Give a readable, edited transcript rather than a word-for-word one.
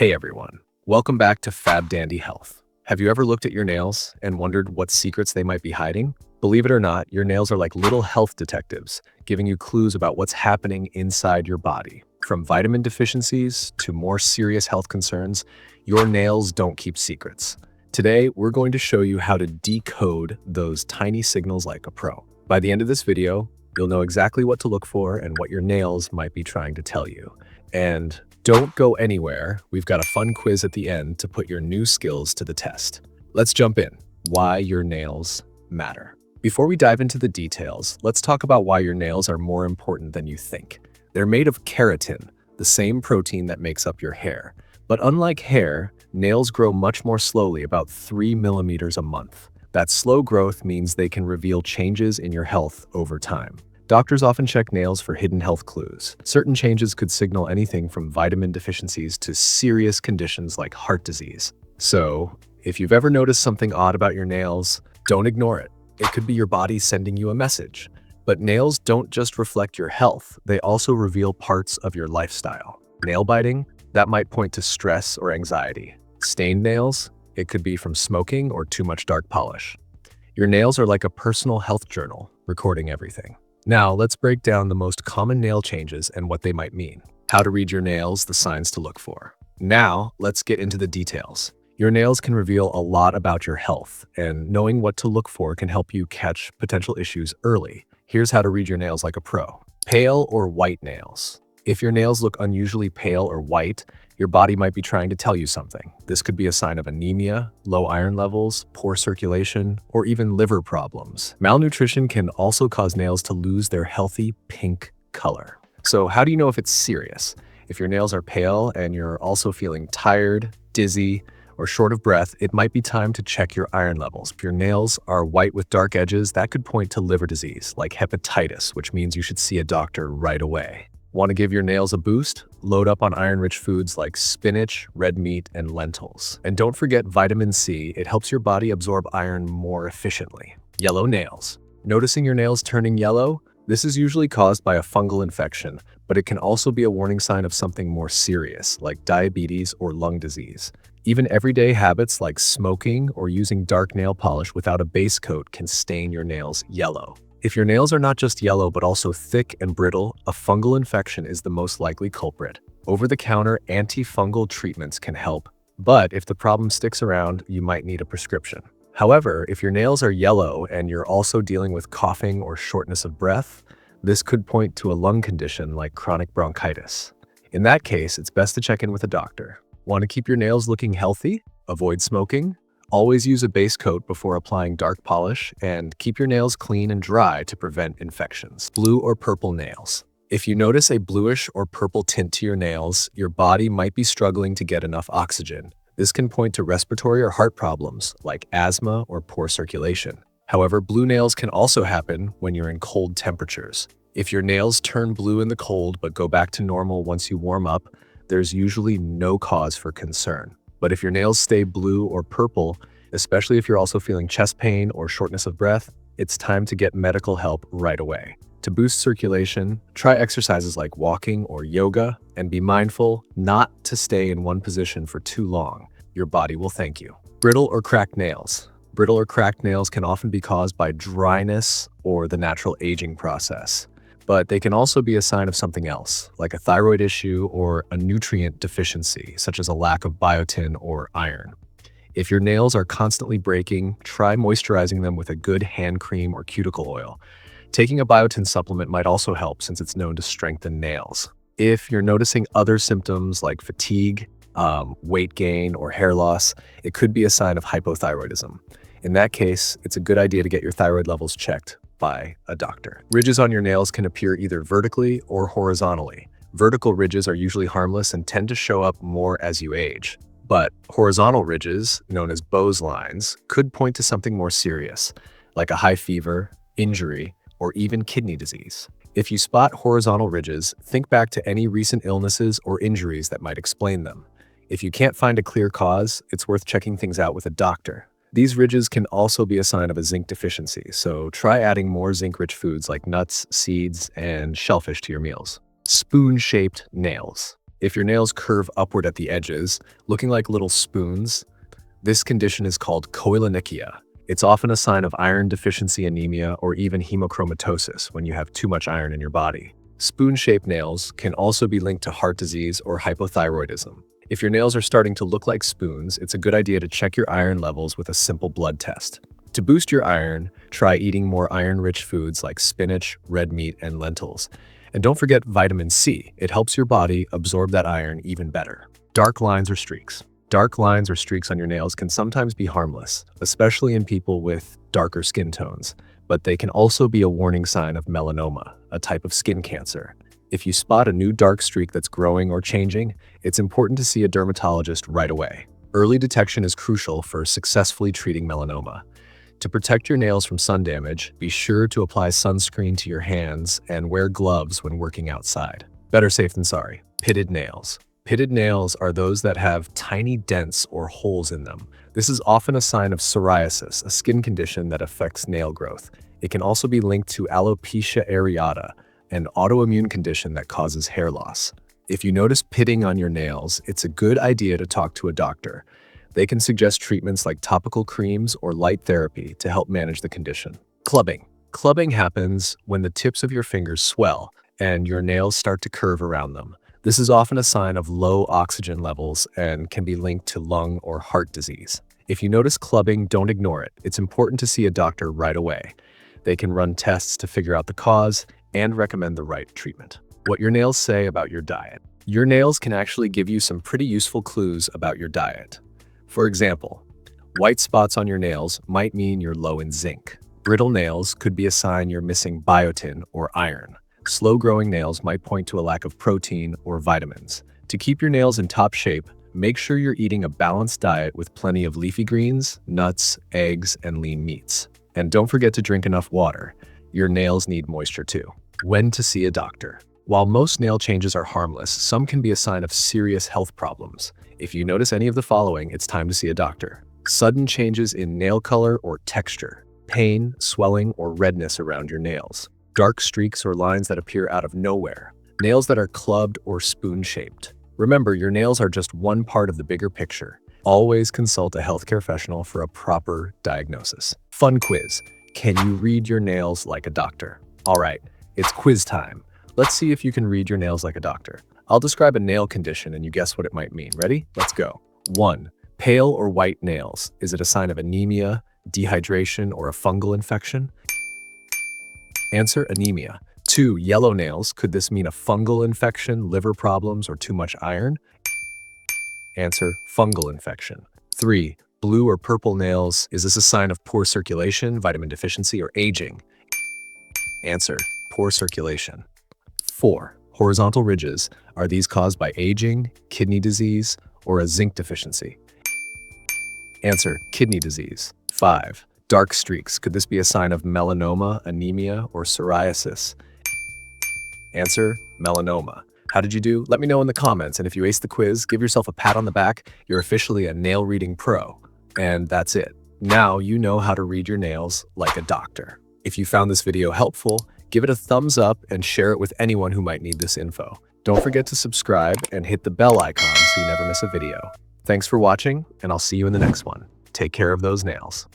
Hey everyone, welcome back to Fab Dandy Health. Have you ever looked at your nails and wondered what secrets they might be hiding? Believe it or not, your nails are like little health detectives, giving you clues about what's happening inside your body. From vitamin deficiencies to more serious health concerns, your nails don't keep secrets. Today, we're going to show you how to decode those tiny signals like a pro. By the end of this video, you'll know exactly what to look for and what your nails might be trying to tell you. And don't go anywhere. We've got a fun quiz at the end to put your new skills to the test. Let's jump in. Why your nails matter. Before we dive into the details, let's talk about why your nails are more important than you think. They're made of keratin, the same protein that makes up your hair. But unlike hair, nails grow much more slowly, about 3 millimeters a month. That slow growth means they can reveal changes in your health over time. Doctors often check nails for hidden health clues. Certain changes could signal anything from vitamin deficiencies to serious conditions like heart disease. So, if you've ever noticed something odd about your nails, don't ignore it. It could be your body sending you a message. But nails don't just reflect your health, they also reveal parts of your lifestyle. Nail biting? That might point to stress or anxiety. Stained nails? It could be from smoking or too much dark polish. Your nails are like a personal health journal, recording everything. Now, let's break down the most common nail changes and what they might mean. How to read your nails, the signs to look for. Now, let's get into the details. Your nails can reveal a lot about your health, and knowing what to look for can help you catch potential issues early. Here's how to read your nails like a pro. Pale or white nails. If your nails look unusually pale or white, your body might be trying to tell you something. This could be a sign of anemia, low iron levels, poor circulation, or even liver problems. Malnutrition can also cause nails to lose their healthy pink color. So how do you know if it's serious? If your nails are pale and you're also feeling tired, dizzy, or short of breath, it might be time to check your iron levels. If your nails are white with dark edges, that could point to liver disease, like hepatitis, which means you should see a doctor right away. Want to give your nails a boost? Load up on iron-rich foods like spinach, red meat, and lentils. And don't forget vitamin C. It helps your body absorb iron more efficiently. Yellow nails. Noticing your nails turning yellow? This is usually caused by a fungal infection, but it can also be a warning sign of something more serious, like diabetes or lung disease. Even everyday habits like smoking or using dark nail polish without a base coat can stain your nails yellow. If your nails are not just yellow but also thick and brittle, a fungal infection is the most likely culprit. Over-the-counter antifungal treatments can help, but if the problem sticks around, you might need a prescription. However, if your nails are yellow and you're also dealing with coughing or shortness of breath, this could point to a lung condition like chronic bronchitis. In that case, it's best to check in with a doctor. Want to keep your nails looking healthy? Avoid smoking. Always use a base coat before applying dark polish, and keep your nails clean and dry to prevent infections. Blue or purple nails. If you notice a bluish or purple tint to your nails, your body might be struggling to get enough oxygen. This can point to respiratory or heart problems like asthma or poor circulation. However, blue nails can also happen when you're in cold temperatures. If your nails turn blue in the cold but go back to normal once you warm up, there's usually no cause for concern. But if your nails stay blue or purple, especially if you're also feeling chest pain or shortness of breath, it's time to get medical help right away. To boost circulation, try exercises like walking or yoga, and be mindful not to stay in one position for too long. Your body will thank you. Brittle or cracked nails. Brittle or cracked nails can often be caused by dryness or the natural aging process. But they can also be a sign of something else, like a thyroid issue or a nutrient deficiency, such as a lack of biotin or iron. If your nails are constantly breaking, try moisturizing them with a good hand cream or cuticle oil. Taking a biotin supplement might also help since it's known to strengthen nails. If you're noticing other symptoms like fatigue, weight gain, or hair loss, it could be a sign of hypothyroidism. In that case, it's a good idea to get your thyroid levels checked by a doctor. Ridges on your nails can appear either vertically or horizontally. Vertical ridges are usually harmless and tend to show up more as you age. But horizontal ridges, known as Bowes lines, could point to something more serious, like a high fever, injury, or even kidney disease. If you spot horizontal ridges, think back to any recent illnesses or injuries that might explain them. If you can't find a clear cause, it's worth checking things out with a doctor. These ridges can also be a sign of a zinc deficiency, so try adding more zinc-rich foods like nuts, seeds, and shellfish to your meals. Spoon-shaped nails. If your nails curve upward at the edges, looking like little spoons, this condition is called koilonychia. It's often a sign of iron deficiency anemia or even hemochromatosis when you have too much iron in your body. Spoon-shaped nails can also be linked to heart disease or hypothyroidism. If your nails are starting to look like spoons, it's a good idea to check your iron levels with a simple blood test. To boost your iron, try eating more iron-rich foods like spinach, red meat, and lentils. And don't forget vitamin C. It helps your body absorb that iron even better. Dark lines or streaks. Dark lines or streaks on your nails can sometimes be harmless, especially in people with darker skin tones, but they can also be a warning sign of melanoma, a type of skin cancer. If you spot a new dark streak that's growing or changing, it's important to see a dermatologist right away. Early detection is crucial for successfully treating melanoma. To protect your nails from sun damage, be sure to apply sunscreen to your hands and wear gloves when working outside. Better safe than sorry. Pitted nails. Pitted nails are those that have tiny dents or holes in them. This is often a sign of psoriasis, a skin condition that affects nail growth. It can also be linked to alopecia areata, an autoimmune condition that causes hair loss. If you notice pitting on your nails, it's a good idea to talk to a doctor. They can suggest treatments like topical creams or light therapy to help manage the condition. Clubbing. Clubbing happens when the tips of your fingers swell and your nails start to curve around them. This is often a sign of low oxygen levels and can be linked to lung or heart disease. If you notice clubbing, don't ignore it. It's important to see a doctor right away. They can run tests to figure out the cause and recommend the right treatment. What your nails say about your diet. Your nails can actually give you some pretty useful clues about your diet. For example, white spots on your nails might mean you're low in zinc. Brittle nails could be a sign you're missing biotin or iron. Slow-growing nails might point to a lack of protein or vitamins. To keep your nails in top shape, make sure you're eating a balanced diet with plenty of leafy greens, nuts, eggs, and lean meats. And don't forget to drink enough water. Your nails need moisture too. When to see a doctor. While most nail changes are harmless, some can be a sign of serious health problems. If you notice any of the following, it's time to see a doctor. Sudden changes in nail color or texture. Pain, swelling, or redness around your nails. Dark streaks or lines that appear out of nowhere. Nails that are clubbed or spoon-shaped. Remember, your nails are just one part of the bigger picture. Always consult a healthcare professional for a proper diagnosis. Fun quiz. Can you read your nails like a doctor? All right, it's quiz time. Let's see if you can read your nails like a doctor. I'll describe a nail condition and you guess what it might mean. Ready? Let's go. 1. Pale or white nails. Is it a sign of anemia, dehydration, or a fungal infection? Answer: anemia. 2. Yellow nails. Could this mean a fungal infection, liver problems, or too much iron? Answer: fungal infection. 3. Blue or purple nails. Is this a sign of poor circulation, vitamin deficiency, or aging? Answer: poor circulation. 4. Horizontal ridges. Are these caused by aging, kidney disease, or a zinc deficiency? Answer: kidney disease. 5. Dark streaks. Could this be a sign of melanoma, anemia, or psoriasis? Answer: melanoma. How did you do? Let me know in the comments, and if you aced the quiz, give yourself a pat on the back. You're officially a nail reading pro. And that's it. Now you know how to read your nails like a doctor. If you found this video helpful, give it a thumbs up and share it with anyone who might need this info. Don't forget to subscribe and hit the bell icon so you never miss a video. Thanks for watching, and I'll see you in the next one. Take care of those nails.